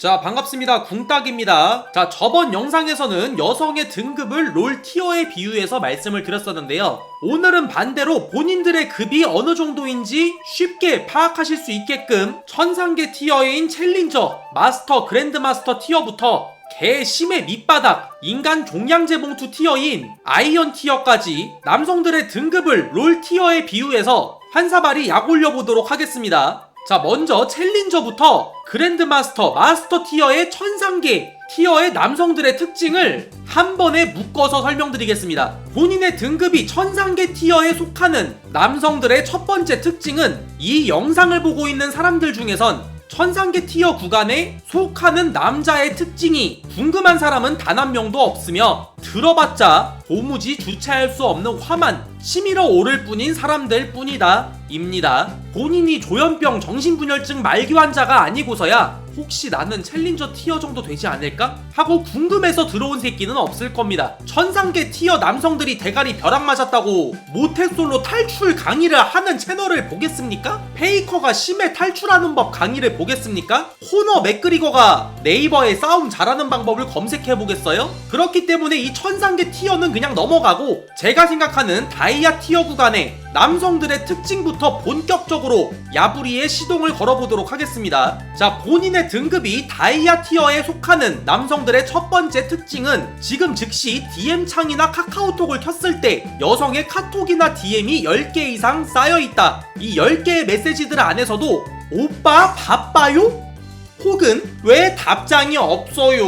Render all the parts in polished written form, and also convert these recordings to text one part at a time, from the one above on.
자, 반갑습니다. 궁딱입니다. 자, 저번 영상에서는 여성의 등급을 롤 티어에 비유해서 말씀을 드렸었는데요. 오늘은 반대로 본인들의 급이 어느 정도인지 쉽게 파악하실 수 있게끔 천상계 티어인 챌린저, 마스터, 그랜드마스터 티어부터 개심의 밑바닥, 인간 종량제 봉투 티어인 아이언 티어까지 남성들의 등급을 롤 티어에 비유해서 한 사발이 약 올려보도록 하겠습니다. 자, 먼저 챌린저부터 그랜드마스터, 마스터 티어의 천상계 티어의 남성들의 특징을 한 번에 묶어서 설명드리겠습니다. 본인의 등급이 천상계 티어에 속하는 남성들의 첫 번째 특징은 이 영상을 보고 있는 사람들 중에선 천상계 티어 구간에 속하는 남자의 특징이 궁금한 사람은 단 한 명도 없으며 들어봤자 도무지 주체할 수 없는 화만 치밀어 오를 뿐인 사람들 뿐이다 입니다. 본인이 조현병 정신분열증 말기 환자가 아니고서야 혹시 나는 챌린저 티어 정도 되지 않을까? 하고 궁금해서 들어온 새끼는 없을 겁니다. 천상계 티어 남성들이 대가리 벼락 맞았다고 모태솔로 탈출 강의를 하는 채널을 보겠습니까? 페이커가 심해 탈출하는 법 강의를 보겠습니까? 코너 맥그리거가 네이버에 싸움 잘하는 방법을 검색해보겠어요? 그렇기 때문에 이 천상계 티어는 그냥 넘어가고 제가 생각하는 다이아 티어 구간에 남성들의 특징부터 본격적으로 야부리의 시동을 걸어보도록 하겠습니다. 자, 본인의 등급이 다이아 티어에 속하는 남성들의 첫 번째 특징은 지금 즉시 DM창이나 카카오톡을 켰을 때 여성의 카톡이나 DM이 10개 이상 쌓여있다. 이 10개의 메시지들 안에서도 오빠 바빠요? 혹은 왜 답장이 없어요?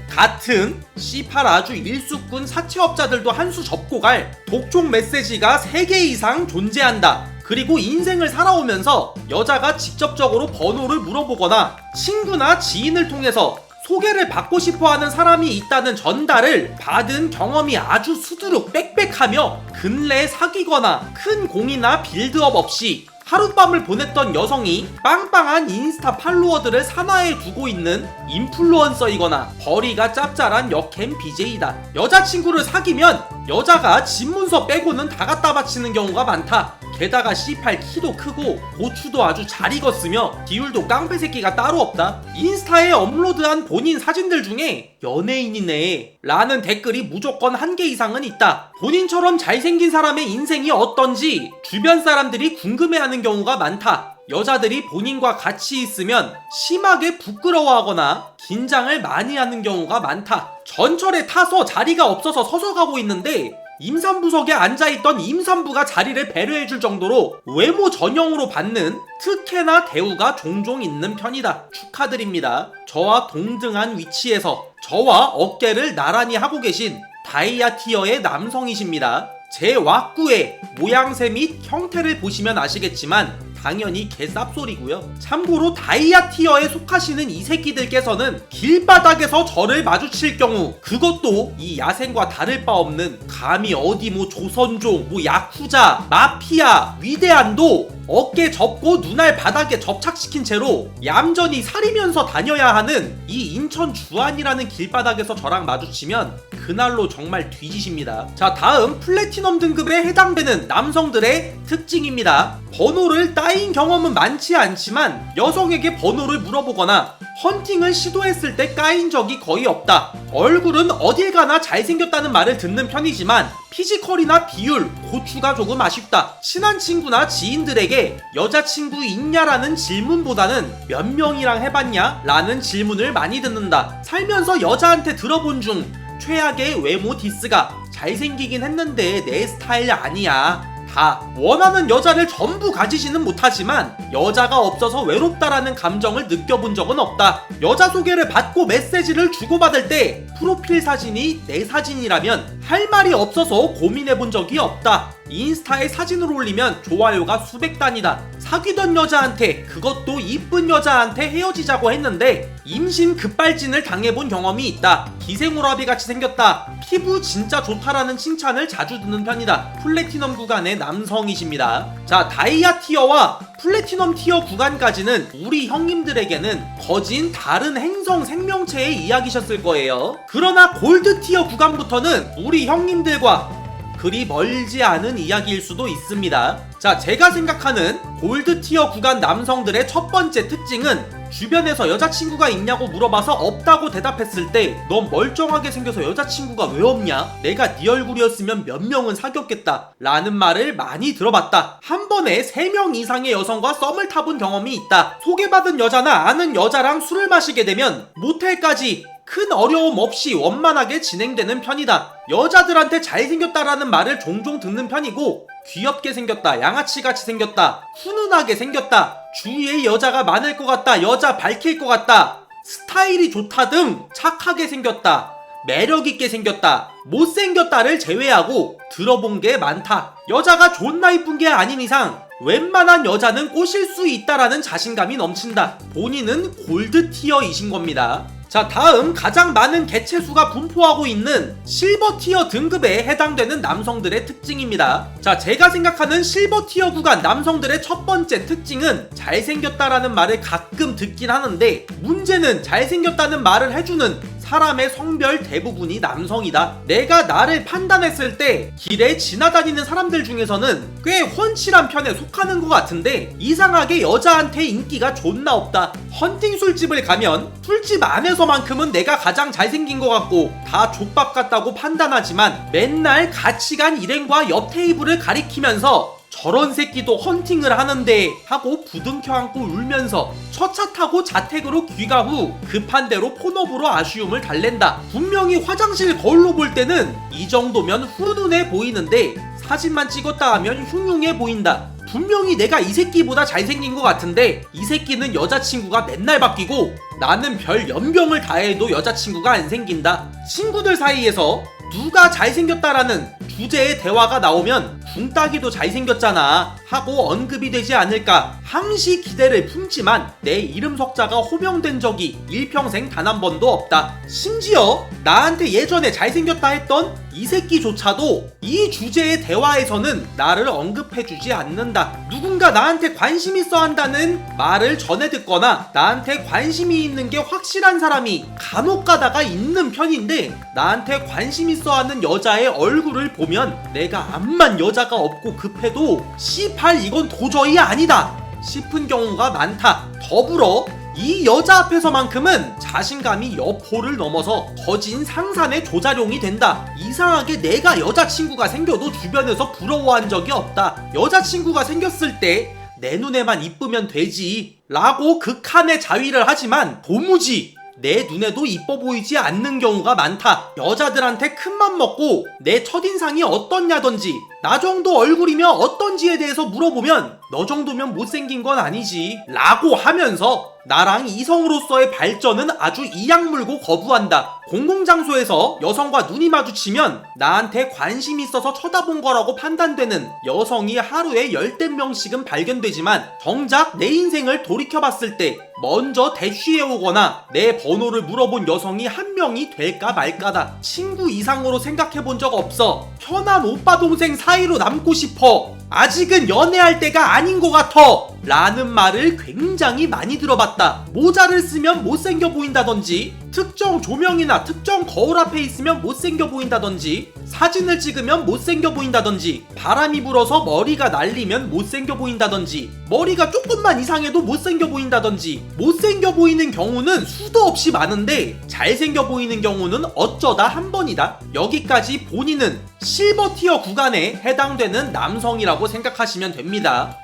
같은 C8 아주 일수꾼 사채업자들도 한 수 접고 갈 독촉 메시지가 3개 이상 존재한다. 그리고 인생을 살아오면서 여자가 직접적으로 번호를 물어보거나 친구나 지인을 통해서 소개를 받고 싶어하는 사람이 있다는 전달을 받은 경험이 아주 수두룩 빽빽하며 근래에 사귀거나 큰 공이나 빌드업 없이 하룻밤을 보냈던 여성이 빵빵한 인스타 팔로워들을 산하에 두고 있는 인플루언서이거나 벌이가 짭짤한 역캠 BJ다. 여자친구를 사귀면 여자가 집문서 빼고는 다 갖다 바치는 경우가 많다. 게다가 C8 키도 크고 고추도 아주 잘 익었으며 비율도 깡패 새끼가 따로 없다. 인스타에 업로드한 본인 사진들 중에 연예인이네 라는 댓글이 무조건 1개 이상은 있다. 본인처럼 잘생긴 사람의 인생이 어떤지 주변 사람들이 궁금해하는 경우가 많다. 여자들이 본인과 같이 있으면 심하게 부끄러워하거나 긴장을 많이 하는 경우가 많다. 전철에 타서 자리가 없어서 서서 가고 있는데 임산부석에 앉아있던 임산부가 자리를 배려해줄 정도로 외모 전형으로 받는 특혜나 대우가 종종 있는 편이다. 축하드립니다. 저와 동등한 위치에서 저와 어깨를 나란히 하고 계신 다이아 티어의 남성이십니다. 제 왁구의 모양새 및 형태를 보시면 아시겠지만 당연히 개쌉소리고요. 참고로 다이아 티어에 속하시는 이 새끼들께서는 길바닥에서 저를 마주칠 경우 그것도 이 야생과 다를 바 없는 감히 어디 뭐 조선족, 뭐 야쿠자, 마피아, 위대한도 어깨 접고 눈알 바닥에 접착시킨 채로 얌전히 사리면서 다녀야 하는 이 인천 주안이라는 길바닥에서 저랑 마주치면 그날로 정말 뒤지십니다. 자, 다음 플래티넘 등급에 해당되는 남성들의 특징입니다. 번호를 따인 경험은 많지 않지만 여성에게 번호를 물어보거나 헌팅을 시도했을 때 까인 적이 거의 없다. 얼굴은 어딜 가나 잘생겼다는 말을 듣는 편이지만 피지컬이나 비율, 고추가 조금 아쉽다. 친한 친구나 지인들에게 여자친구 있냐라는 질문보다는 몇 명이랑 해봤냐? 라는 질문을 많이 듣는다. 살면서 여자한테 들어본 중 최악의 외모 디스가 잘생기긴 했는데 내 스타일 아니야. 다 원하는 여자를 전부 가지지는 못하지만 여자가 없어서 외롭다라는 감정을 느껴본 적은 없다. 여자 소개를 받고 메시지를 주고받을 때 프로필 사진이 내 사진이라면 할 말이 없어서 고민해본 적이 없다. 인스타에 사진을 올리면 좋아요가 수백 단이다. 사귀던 여자한테, 그것도 이쁜 여자한테 헤어지자고 했는데 임신 급발진을 당해본 경험이 있다. 기생오라비 같이 생겼다. 피부 진짜 좋다라는 칭찬을 자주 듣는 편이다. 플래티넘 구간의 남성이십니다. 자, 다이아 티어와 플래티넘 티어 구간까지는 우리 형님들에게는 거진 다른 행성 생명체의 이야기셨을 거예요. 그러나 골드 티어 구간부터는 우리 형님들과 그리 멀지 않은 이야기일 수도 있습니다. 자, 제가 생각하는 골드 티어 구간 남성들의 첫 번째 특징은 주변에서 여자친구가 있냐고 물어봐서 없다고 대답했을 때 넌 멀쩡하게 생겨서 여자친구가 왜 없냐? 내가 네 얼굴이었으면 몇 명은 사귀었겠다 라는 말을 많이 들어봤다. 한 번에 3명 이상의 여성과 썸을 타본 경험이 있다. 소개받은 여자나 아는 여자랑 술을 마시게 되면 모텔까지 큰 어려움 없이 원만하게 진행되는 편이다. 여자들한테 잘생겼다라는 말을 종종 듣는 편이고 귀엽게 생겼다, 양아치같이 생겼다, 훈훈하게 생겼다, 주위에 여자가 많을 것 같다, 여자 밝힐 것 같다, 스타일이 좋다 등 착하게 생겼다, 매력있게 생겼다, 못생겼다를 제외하고 들어본 게 많다. 여자가 존나 이쁜 게 아닌 이상 웬만한 여자는 꼬실 수 있다라는 자신감이 넘친다. 본인은 골드 티어이신 겁니다. 자, 다음 가장 많은 개체수가 분포하고 있는 실버 티어 등급에 해당되는 남성들의 특징입니다. 자, 제가 생각하는 실버 티어 구간 남성들의 첫 번째 특징은 잘생겼다라는 말을 가끔 듣긴 하는데 문제는 잘생겼다는 말을 해주는 사람의 성별 대부분이 남성이다. 내가 나를 판단했을 때 길에 지나다니는 사람들 중에서는 꽤 훤칠한 편에 속하는 것 같은데 이상하게 여자한테 인기가 존나 없다. 헌팅 술집을 가면 술집 안에서만큼은 내가 가장 잘생긴 것 같고 다 족밥 같다고 판단하지만 맨날 같이 간 일행과 옆 테이블을 가리키면서 저런 새끼도 헌팅을 하는데 하고 부둥켜 안고 울면서 첫 차 타고 자택으로 귀가 후 급한 대로 폰업으로 아쉬움을 달랜다. 분명히 화장실 거울로 볼 때는 이 정도면 훈훈해 보이는데 사진만 찍었다 하면 흉흉해 보인다. 분명히 내가 이 새끼보다 잘생긴 것 같은데 이 새끼는 여자친구가 맨날 바뀌고 나는 별 연병을 다해도 여자친구가 안 생긴다. 친구들 사이에서 누가 잘생겼다라는 주제의 대화가 나오면 붕따기도 잘생겼잖아 하고 언급이 되지 않을까 항시 기대를 품지만 내 이름 석자가 호명된 적이 일평생 단 한 번도 없다. 심지어 나한테 예전에 잘생겼다 했던 이 새끼조차도 이 주제의 대화에서는 나를 언급해주지 않는다. 누군가 나한테 관심 있어 한다는 말을 전해 듣거나 나한테 관심이 있는 게 확실한 사람이 간혹 가다가 있는 편인데 나한테 관심 있어 하는 여자의 얼굴을 보면 내가 암만 여자가 없고 급해도 씨발 이건 도저히 아니다 싶은 경우가 많다. 더불어 이 여자 앞에서만큼은 자신감이 여포를 넘어서 거진 상산의 조자룡이 된다. 이상하게 내가 여자친구가 생겨도 주변에서 부러워한 적이 없다. 여자친구가 생겼을 때 내 눈에만 이쁘면 되지 라고 극한의 자위를 하지만 도무지 내 눈에도 이뻐 보이지 않는 경우가 많다. 여자들한테 큰맘 먹고 내 첫인상이 어떻냐던지 나 정도 얼굴이면 어떤지에 대해서 물어보면 너 정도면 못생긴 건 아니지 라고 하면서 나랑 이성으로서의 발전은 아주 이악 물고 거부한다. 공공장소에서 여성과 눈이 마주치면 나한테 관심이 있어서 쳐다본 거라고 판단되는 여성이 하루에 10~100명씩은 발견되지만 정작 내 인생을 돌이켜봤을 때 먼저 대쉬해오거나 내 번호를 물어본 여성이 한 명이 될까 말까다. 친구 이상으로 생각해본 적 없어. 편한 오빠 동생 사이로 남고 싶어. 아직은 연애할 때가 아닌 것 같아 라는 말을 굉장히 많이 들어봤다. 모자를 쓰면 못생겨 보인다던지 특정 조명이나 특정 거울 앞에 있으면 못생겨 보인다던지 사진을 찍으면 못생겨 보인다던지 바람이 불어서 머리가 날리면 못생겨 보인다던지 머리가 조금만 이상해도 못생겨 보인다던지 못생겨 보이는 경우는 수도 없이 많은데 잘생겨 보이는 경우는 어쩌다 한 번이다. 여기까지 본인은 실버 티어 구간에 해당되는 남성이라고 생각하시면 됩니다.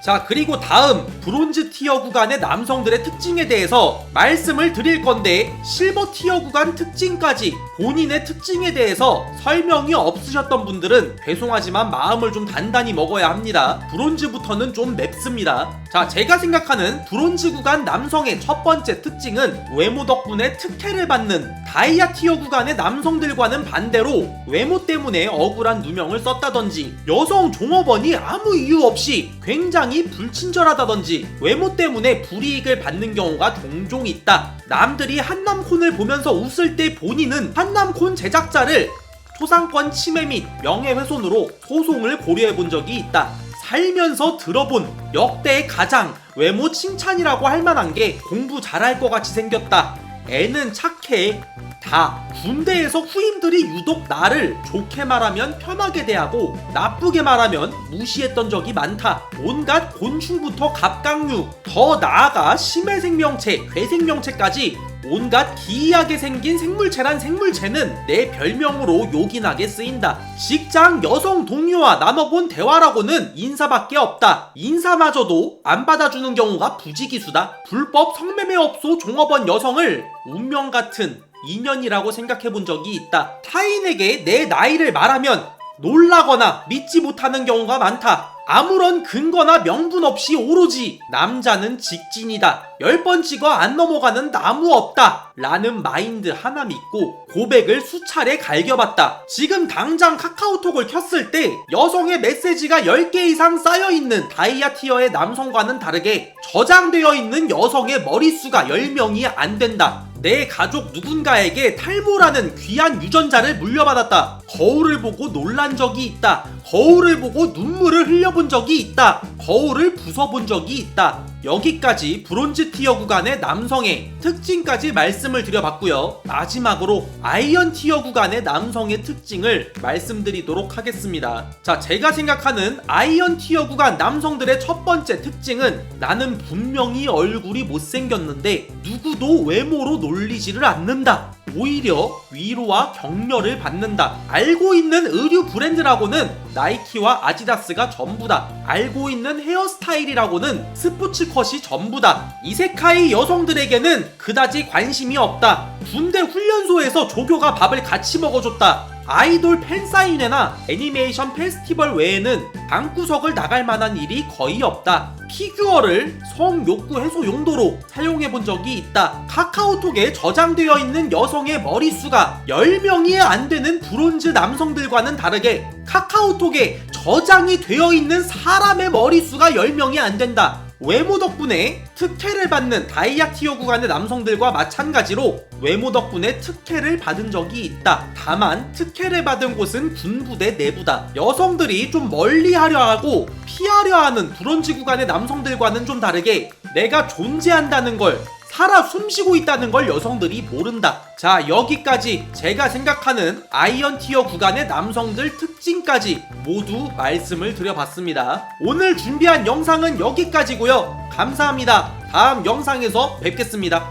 자, 그리고 다음 브론즈 티어 구간의 남성들의 특징에 대해서 말씀을 드릴 건데 실버 티어 구간 특징까지 본인의 특징에 대해서 설명이 없으셨던 분들은 죄송하지만 마음을 좀 단단히 먹어야 합니다. 브론즈부터는 좀 맵습니다. 자, 제가 생각하는 브론즈 구간 남성의 첫 번째 특징은 외모 덕분에 특혜를 받는 다이아 티어 구간의 남성들과는 반대로 외모 때문에 억울한 누명을 썼다던지 여성 종업원이 아무 이유 없이 굉장히 불친절하다던지 외모 때문에 불이익을 받는 경우가 종종 있다. 남들이 한남콘을 보면서 웃을 때 본인은 한남콘 제작자를 초상권 침해 및 명예훼손으로 소송을 고려해 본 적이 있다. 살면서 들어본 역대 가장 외모 칭찬이라고 할 만한 게 공부 잘할 것 같이 생겼다. 애는 착해. 다 군대에서 후임들이 유독 나를 좋게 말하면 편하게 대하고 나쁘게 말하면 무시했던 적이 많다. 온갖 곤충부터 갑각류, 더 나아가 심해 생명체, 괴생명체까지 온갖 기이하게 생긴 생물체란 생물체는 내 별명으로 요긴하게 쓰인다. 직장 여성 동료와 나눠본 대화라고는 인사밖에 없다. 인사마저도 안 받아주는 경우가 부지기수다. 불법 성매매업소 종업원 여성을 운명 같은 인연이라고 생각해본 적이 있다. 타인에게 내 나이를 말하면 놀라거나 믿지 못하는 경우가 많다. 아무런 근거나 명분 없이 오로지 남자는 직진이다. 10번 찍어 안 넘어가는 나무 없다 라는 마인드 하나 믿고 고백을 수차례 갈겨봤다. 지금 당장 카카오톡을 켰을 때 여성의 메시지가 10개 이상 쌓여있는 다이아 티어의 남성과는 다르게 저장되어 있는 여성의 머릿수가 10명이 안 된다. 내 가족 누군가에게 탈모라는 귀한 유전자를 물려받았다. 거울을 보고 놀란 적이 있다. 거울을 보고 눈물을 흘려본 적이 있다. 거울을 부숴본 적이 있다. 여기까지 브론즈 티어 구간의 남성의 특징까지 말씀을 드려봤고요. 마지막으로 아이언 티어 구간의 남성의 특징을 말씀드리도록 하겠습니다. 자, 제가 생각하는 아이언 티어 구간 남성들의 첫 번째 특징은 나는 분명히 얼굴이 못생겼는데 누구도 외모로 놀리지를 않는다. 오히려 위로와 격려를 받는다. 알고 있는 의류 브랜드라고는 나이키와 아디다스가 전부다. 알고 있는 헤어스타일이라고는 스포츠컷이 전부다. 이세카이 여성들에게는 그다지 관심이 없다. 군대 훈련소에서 조교가 밥을 같이 먹어줬다. 아이돌 팬사인회나 애니메이션 페스티벌 외에는 방구석을 나갈 만한 일이 거의 없다. 피규어를 성욕구 해소 용도로 사용해본 적이 있다. 카카오톡에 저장되어 있는 여성의 머릿수가 10명이 안 되는 브론즈 남성들과는 다르게 카카오톡에 저장이 되어 있는 사람의 머릿수가 10명이 안 된다. 외모 덕분에 특혜를 받는 다이아 티어 구간의 남성들과 마찬가지로 외모 덕분에 특혜를 받은 적이 있다. 다만 특혜를 받은 곳은 군부대 내부다. 여성들이 좀 멀리하려 하고 피하려 하는 브론즈 구간의 남성들과는 좀 다르게 내가 존재한다는 걸, 살아 숨쉬고 있다는 걸 여성들이 모른다. 자, 여기까지 제가 생각하는 아이언 티어 구간의 남성들 특징까지 모두 말씀을 드려봤습니다. 오늘 준비한 영상은 여기까지고요. 감사합니다. 다음 영상에서 뵙겠습니다.